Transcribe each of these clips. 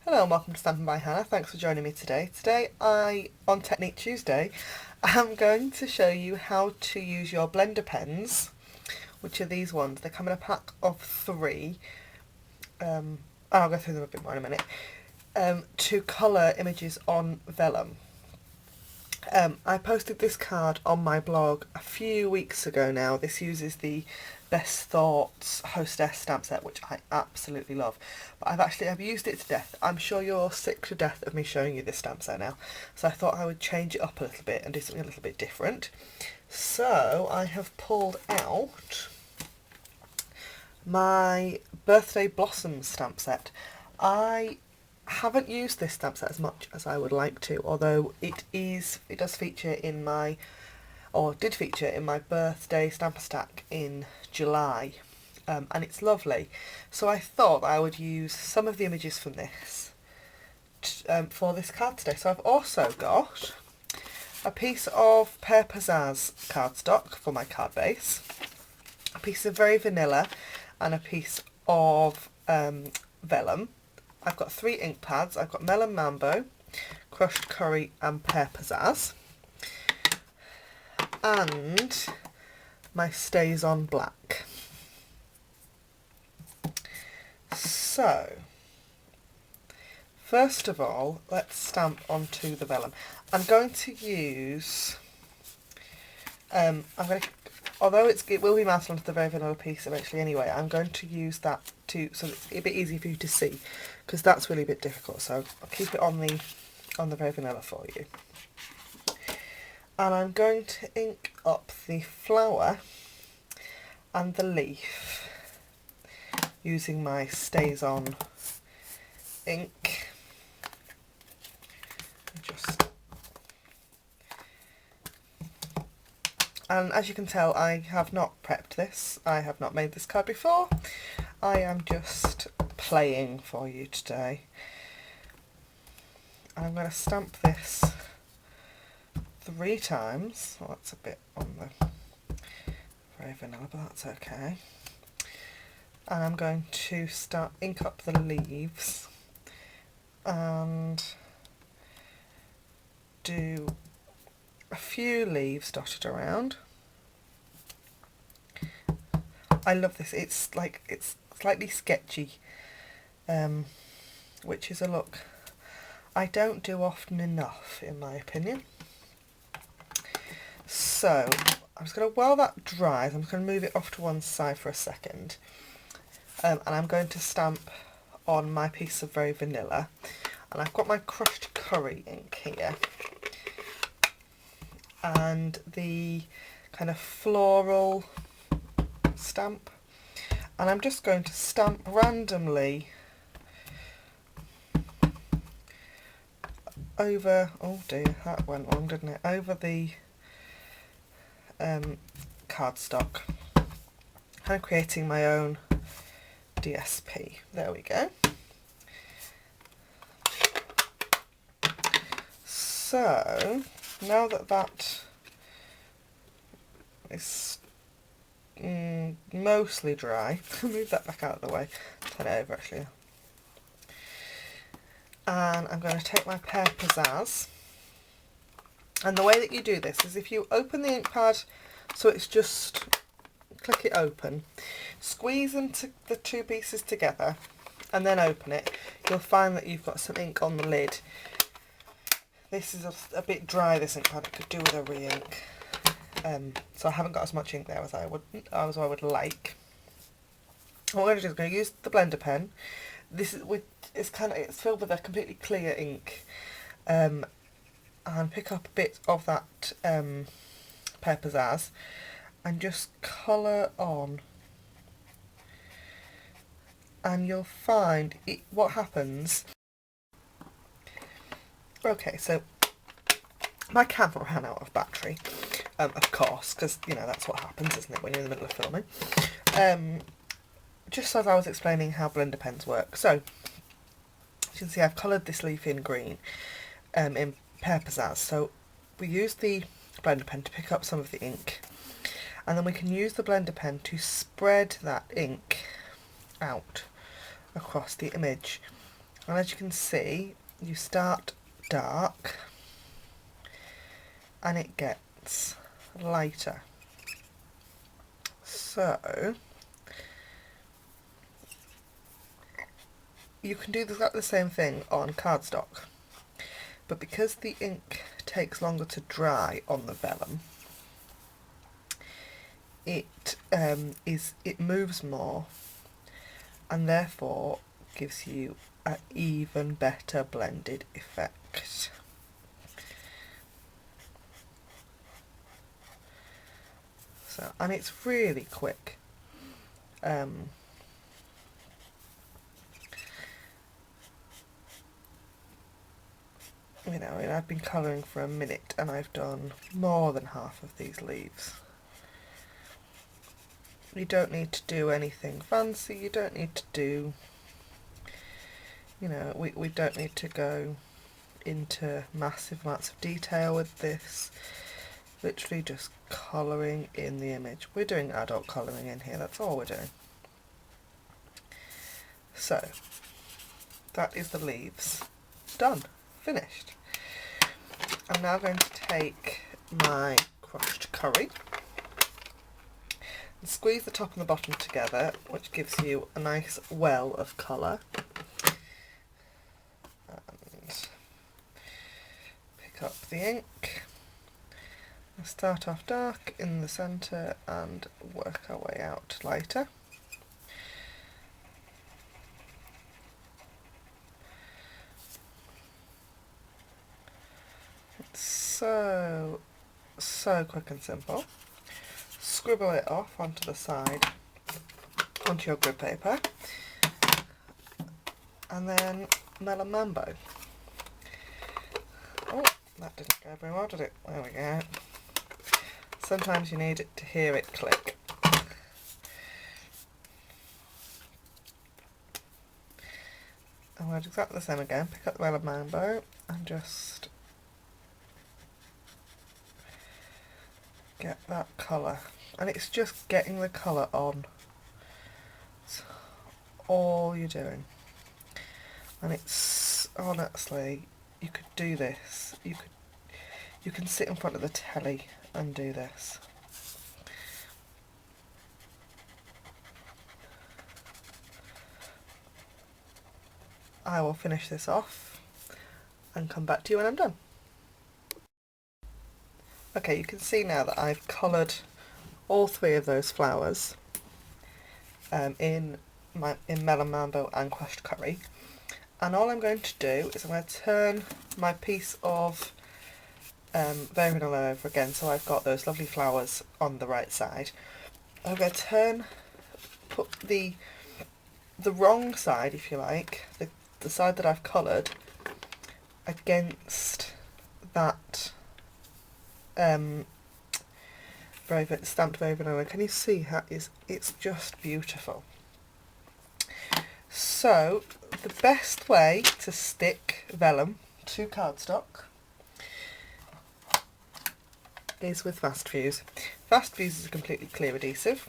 Hello and welcome to Stampin' by Hannah. Thanks for joining me today. Today on Technique Tuesday, I'm going to show you how to use your blender pens, which are these ones. They come in a pack of 3. I'll go through them a bit more in a minute. To colour images on vellum. I posted this card on my blog a few weeks ago now. This uses the Best Thoughts Hostess stamp set, which I absolutely love. But I've used it to death. I'm sure you're sick to death of me showing you this stamp set now. So I thought I would change it up a little bit and do something a little bit different. So I have pulled out my Birthday Blossoms stamp set. I haven't used this stamp set as much as I would like to, although it does feature in my, or did feature in my birthday stamper stack in July, and it's lovely. So I thought I would use some of the images from this for this card today. So I've also got a piece of Pear Pizzazz cardstock for my card base, a piece of Very Vanilla, and a piece of vellum. I've got 3 ink pads. I've got Melon Mambo, Crushed Curry and Pear Pizzazz. And my Stays On Black. So, first of all, let's stamp onto the vellum. I'm going to use, although it will be mounted onto the Very Vanilla piece eventually anyway, I'm going to use that so it's a bit easier for you to see, because that's really a bit difficult. So I'll keep it on the Very Vanilla for you. And I'm going to ink up the flower and the leaf using my Stays On ink. And as you can tell, I have not prepped this. I have not made this card before. I am just playing for you today. I'm going to stamp this 3 times. Well, that's a bit on the Very Vanilla, but that's okay. And I'm going to ink up the leaves and do a few leaves dotted around. I love this. It's slightly sketchy, which is a look I don't do often enough, in my opinion. So I'm just going to, while that dries, I'm just going to move it off to one side for a second, and I'm going to stamp on my piece of Very Vanilla, and I've got my Crushed Curry ink here and the kind of floral stamp, and I'm just going to stamp randomly over, oh dear, that went wrong, didn't it, over the cardstock, kind of creating my own DSP. There we go. So now that is mostly dry, move that back out of the way, turn it over actually, and I'm going to take my Pear Pizzazz, and the way that you do this is if you open the ink pad so it's just, click it open, squeeze them the 2 pieces together and then open it, you'll find that you've got some ink on the lid. This is a bit dry, this ink pad. It could do with a re-ink, so I haven't got as much ink there as I would like. What I'm going to do is I'm going to use the blender pen. It's filled with a completely clear ink, and pick up a bit of that Pear Pizzazz and just colour on, and you'll find what happens. Okay, so my camera ran out of battery, of course, because, you know, that's what happens, isn't it, when you're in the middle of filming. Just as I was explaining how blender pens work. So, as you can see, I've coloured this leaf in green, in Pear Pizzazz. So, we use the blender pen to pick up some of the ink, and then we can use the blender pen to spread that ink out across the image. And as you can see, you start dark and it gets lighter. So you can do exactly the same thing on cardstock, but because the ink takes longer to dry on the vellum, it moves more and therefore gives you an even better blended effect. So, and it's really quick. You know, and I've been colouring for a minute and I've done more than half of these leaves. You don't need to do anything fancy, you don't need to do, you know, we don't need to go into massive amounts of detail with this. Literally just colouring in the image. We're doing adult colouring in here, that's all we're doing. So, that is the leaves. Done. Finished. I'm now going to take my crushed curry and squeeze the top and the bottom together, which gives you a nice well of colour. And pick up the ink. We'll start off dark in the centre and work our way out lighter. So quick and simple. Scribble it off onto the side, onto your grid paper, and then Vellum Mambo. Oh, that didn't go very well, did it? There we go. Sometimes you need it to hear it click. And we'll do exactly the same again. Pick up the Vellum Mambo and just get that colour, and it's just getting the colour on. It's all you're doing, and it's honestly, you could do this. You can sit in front of the telly and do this. I will finish this off and come back to you when I'm done. Okay, you can see now that I've coloured all three of those flowers in Vellum Mambo and crushed curry, and all I'm going to do is I'm going to turn my piece of very vanilla over again, so I've got those lovely flowers on the right side. I'm going to put the wrong side, if you like, the side that I've coloured, against that stamped very vanilla. Can you see how it's just beautiful? So the best way to stick vellum to cardstock is with Fast Fuse. Fast Fuse is a completely clear adhesive.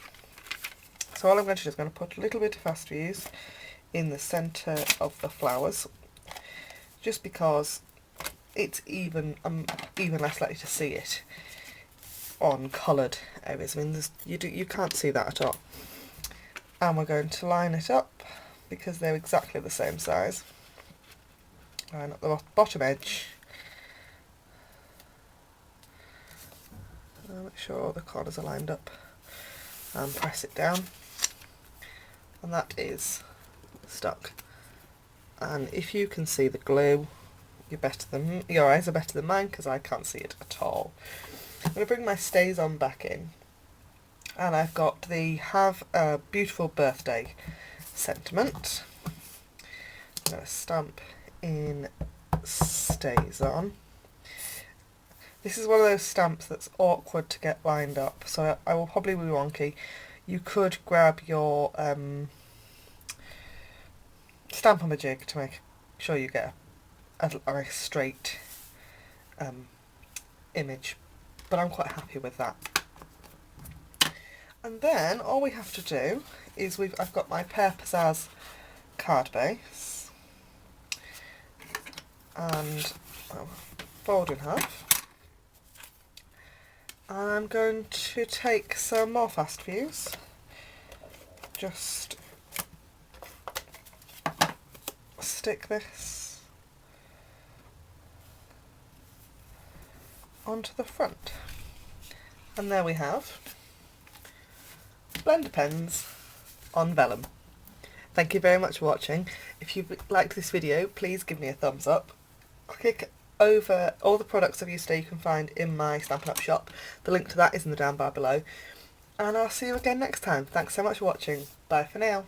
So all I'm going to do is I'm going to put a little bit of Fast Fuse in the centre of the flowers, just because it's even less likely to see it on coloured areas. I mean, you can't see that at all. And we're going to line it up because they're exactly the same size. Line up the bottom edge. Make sure all the corners are lined up and press it down, and that is stuck. And if you can see the glue, your eyes are better than mine, because I can't see it at all. I'm going to bring my stays on back in, and I've got the Have a Beautiful Birthday sentiment. I'm going to stamp in stays on. This is one of those stamps that's awkward to get lined up, so I will probably be wonky. You could grab your Stamp-on-a-Jig to make sure you get a straight image, but I'm quite happy with that. And then all we have to do is I've got my Pear Pizzazz card base, and fold in half. I'm going to take some more fast fuse, just stick this onto the front, and there we have blender pens on vellum. Thank you very much for watching. If you've liked this video, please give me a thumbs up. Click over all the products I've used today you can find in my Stampin' Up shop. The link to that is in the down bar below. And I'll see you again next time. Thanks so much for watching. Bye for now.